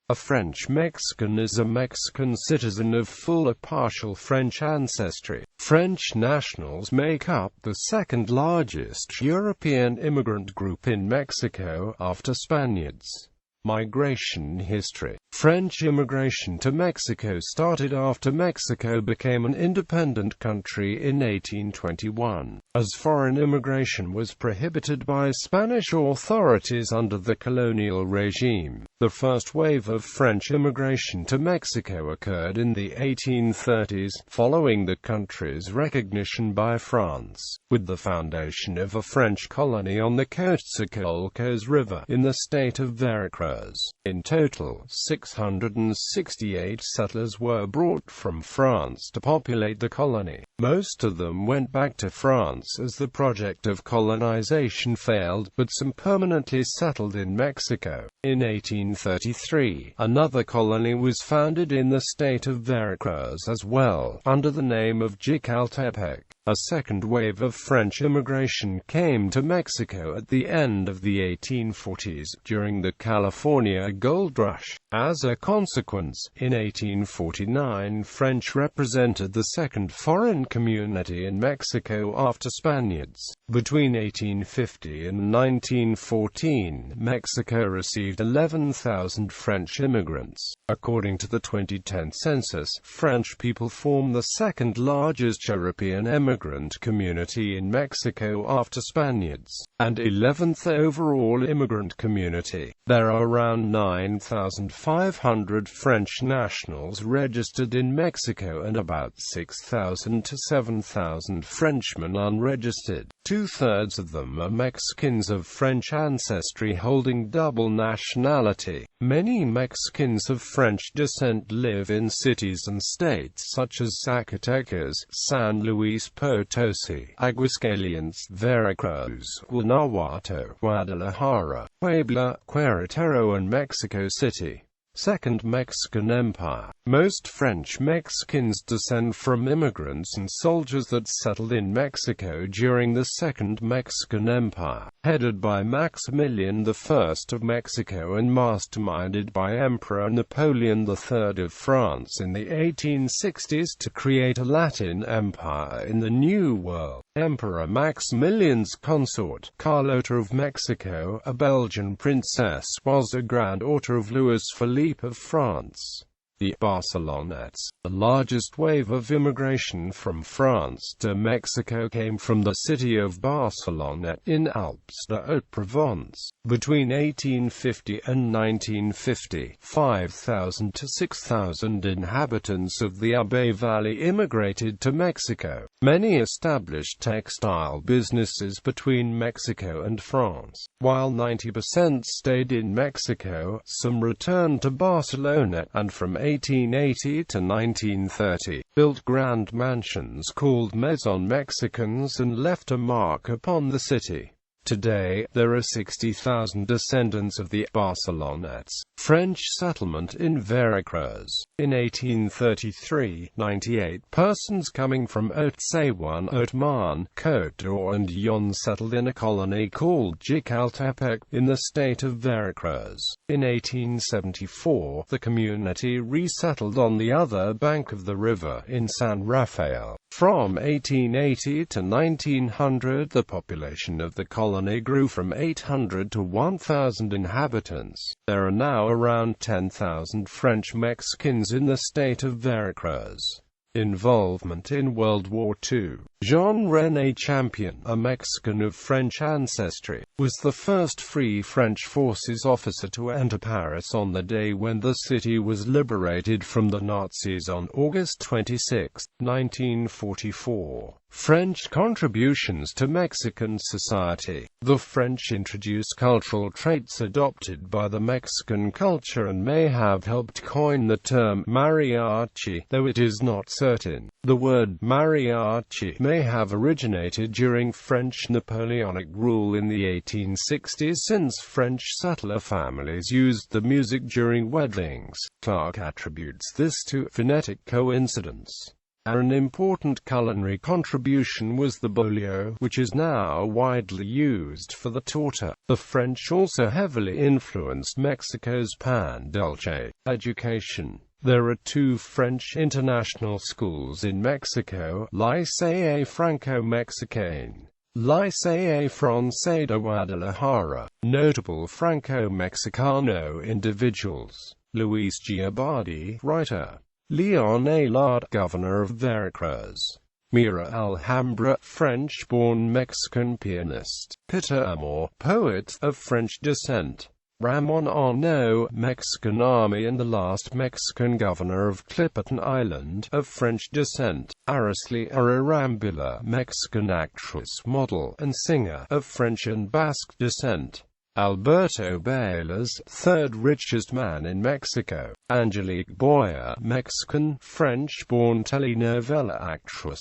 A French Mexican is a Mexican citizen of full or partial French ancestry. French nationals make up the second largest European immigrant group in Mexico, after Spaniards. Migration history. French immigration to Mexico started after Mexico became an independent country in 1821, as foreign immigration was prohibited by Spanish authorities under the colonial regime. The first wave of French immigration to Mexico occurred in the 1830s, following the country's recognition by France, with the foundation of a French colony on the Coatzacoalcos River, in the state of Veracruz. In total, 668 settlers were brought from France to populate the colony. Most of them went back to France as the project of colonization failed, but some permanently settled in Mexico. In 1833, another colony was founded in the state of Veracruz as well, under the name of Jicaltepec. A second wave of French immigration came to Mexico at the end of the 1840s, during the California Gold Rush. As a consequence, in 1849 French represented the second foreign community in Mexico after Spaniards. Between 1850 and 1914, Mexico received 11,000 French immigrants. According to the 2010 census, French people form the second largest European immigrant community in Mexico after Spaniards, and 11th overall immigrant community. There are around 9,500 French nationals registered in Mexico and about 6,000 to 7,000 Frenchmen unregistered. Two-thirds of them are Mexicans of French ancestry holding double nationality. Many Mexicans of French descent live in cities and states such as Zacatecas, San Luis Potosi, Aguascalientes, Veracruz, Guanajuato, Guadalajara, Puebla, Querétaro and Mexico City. Second Mexican Empire. Most French Mexicans descend from immigrants and soldiers that settled in Mexico during the Second Mexican Empire, headed by Maximilian I of Mexico and masterminded by Emperor Napoleon III of France in the 1860s to create a Latin empire in the New World. Emperor Maximilian's consort, Carlota of Mexico, a Belgian princess, was a granddaughter of Louis Philippe of France. The Barcelonettes. The largest wave of immigration from France to Mexico came from the city of Barcelona, in Alpes de Haute-Provence. Between 1850 and 1950, 5,000 to 6,000 inhabitants of the Abe Valley immigrated to Mexico. Many established textile businesses between Mexico and France. While 90% stayed in Mexico, some returned to Barcelona, and from 1880 to 1930, built grand mansions called Maison Mexicans and left a mark upon the city. Today, there are 60,000 descendants of the Barcelonettes. French settlement in Veracruz. In 1833, 98 persons coming from Haute-Saône, Haute-Marne, Côte d'Or and Yonne settled in a colony called Jicaltepec, in the state of Veracruz. In 1874, the community resettled on the other bank of the river, in San Rafael. From 1880 to 1900, the population of the colony grew from 800 to 1,000 inhabitants. There are now around 10,000 French Mexicans in the state of Veracruz. Involvement in World War II. Jean-René Champion, a Mexican of French ancestry, was the first Free French Forces officer to enter Paris on the day when the city was liberated from the Nazis on August 26, 1944. French contributions to Mexican society. The French introduced cultural traits adopted by the Mexican culture and may have helped coin the term mariachi, though it is not certain. The word mariachi may have originated during French Napoleonic rule in the 1860s, since French settler families used the music during weddings. Clark attributes this to phonetic coincidence. An important culinary contribution was the bolio, which is now widely used for the torta. The French also heavily influenced Mexico's pan dulce education. There are two French international schools in Mexico: Lycée Franco-Mexicain, Lycée Francais de Guadalajara. Notable Franco-Mexicano individuals: Luis Giabadi, writer; Leon Aylard, governor of Veracruz; Mira Alhambra, French-born Mexican pianist; Peter Amor, poet of French descent; Ramon Arnaud, Mexican army and the last Mexican governor of Clipperton Island, of French descent; Araceli Arambula, Mexican actress, model, and singer, of French and Basque descent; Alberto Bailas, third richest man in Mexico; Angelique Boyer, Mexican, French-born telenovela actress;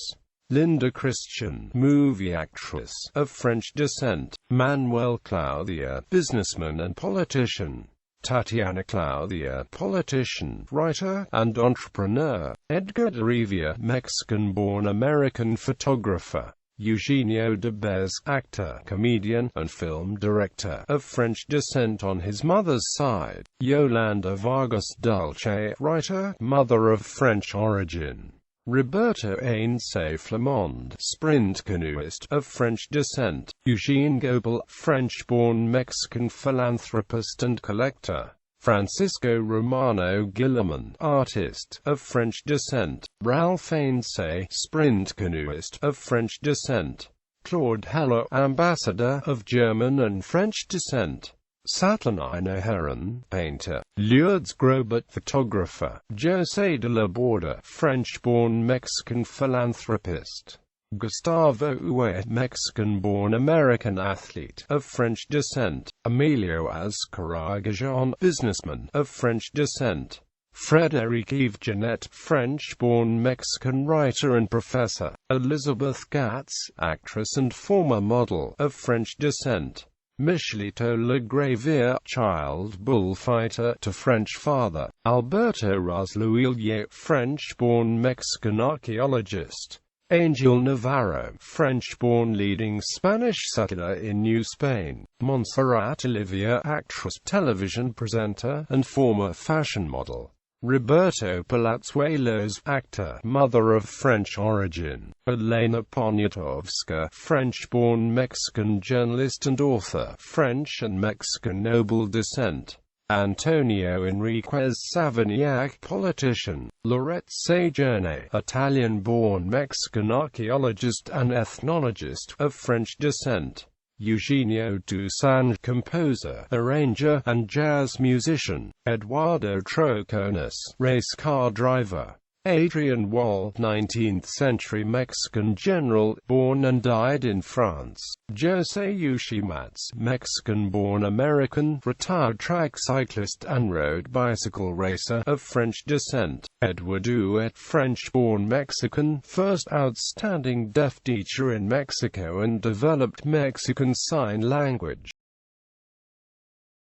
Linda Christian, movie actress, of French descent; Manuel Claudia, businessman and politician; Tatiana Claudia, politician, writer, and entrepreneur; Edgar de Rivia, Mexican-born American photographer; Eugenio Debbez, actor, comedian, and film director, of French descent on his mother's side; Yolanda Vargas Dulce, writer, mother of French origin; Roberto Ainsay Flamand, sprint canoeist, of French descent; Eugene Gobel, French-born Mexican philanthropist and collector; Francisco Romano Guillermin, artist, of French descent; Ralph Ainsay, sprint canoeist, of French descent; Claude Heller, ambassador, of German and French descent; Saturnine Heron, painter; Lourdes Grobet, photographer; José de la Borda, French-born Mexican philanthropist; Gustavo Ue, Mexican-born American athlete, of French descent; Emilio Azcárraga, businessman, of French descent; Frédéric Yves Genet, French-born Mexican writer and professor; Elizabeth Gatz, actress and former model, of French descent; Michelito Legravier, child bullfighter to French father; Alberto Rozluillier, French-born Mexican archaeologist; Angel Navarro, French-born leading Spanish settler in New Spain; Montserrat Olivier, actress, television presenter, and former fashion model; Roberto Palazuelos, actor, mother of French origin; Elena Poniatowska, French-born Mexican journalist and author, French and Mexican noble descent; Antonio Enriquez Savignac, politician; Laurette Sejourne, Italian-born Mexican archaeologist and ethnologist, of French descent; Eugenio Dusan, composer, arranger, and jazz musician; Eduardo Troconis, race car driver; Adrian Wall, 19th-century Mexican general, born and died in France; José Eucimats, Mexican-born American, retired track cyclist and road bicycle racer, of French descent; Edward Huet, French-born Mexican, first outstanding deaf teacher in Mexico and developed Mexican Sign Language.